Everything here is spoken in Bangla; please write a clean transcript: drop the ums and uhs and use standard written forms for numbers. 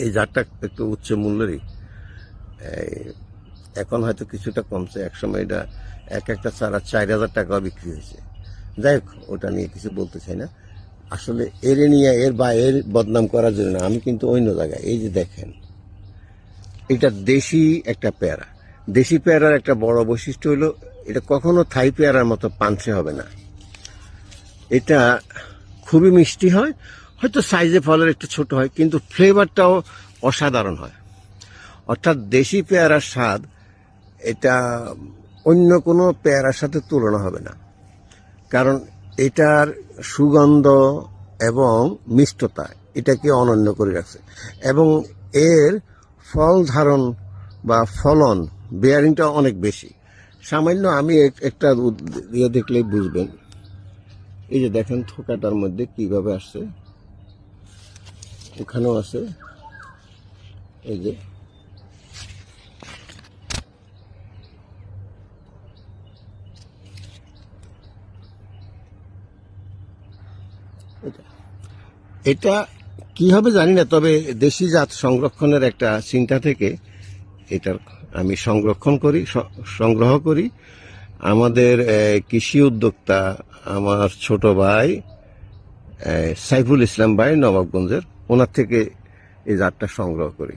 এই জাতটা একটু উচ্চ মূল্যেরই, এখন হয়তো কিছুটা কমছে। একসময় এটা একটা চারা 4,000 টাকাও বিক্রি হয়েছে। যাই হোক, ওটা নিয়ে কিছু বলতে চাই না। আসলে এর নিয়ে এর বদনাম করার জন্য না, আমি কিন্তু অন্য জায়গায়, এই যে দেখেন, এটা দেশি একটা পেয়ারা। দেশি পেয়ারার একটা বড় বৈশিষ্ট্য হলো এটা কখনো থাই পেয়ারার মতো পানসে হবে না। এটা খুবই মিষ্টি হয়, হয়তো সাইজে ফলের একটু ছোট হয়, কিন্তু ফ্লেভারটাও অসাধারণ হয়। অর্থাৎ দেশি পেয়ারার স্বাদ এটা অন্য কোনো পেয়ারার সাথে তুলনা হবে না। কারণ এটার সুগন্ধ এবং মিষ্টতা এটাকে অনন্য করে রাখছে, এবং এর ফল ধারণ বা ফলন বেয়ারিংটা অনেক বেশি। সামান্য আমি একটা ইয়ে দেখলেই বুঝবেন। এই যে দেখেন থোকাটার মধ্যে কিভাবে আসছে, ওখানেও আছে, এই যে এটা কি হবে জানি না, তবে দেশি জাত সংরক্ষণের একটা চিন্তা থেকে এটার আমি সংগ্রহ করি। আমাদের কৃষি উদ্যোক্তা আমার ছোট ভাই সাইফুল ইসলাম ভাই নবাবগঞ্জের, ওনার থেকে এই জাতটা সংগ্রহ করি।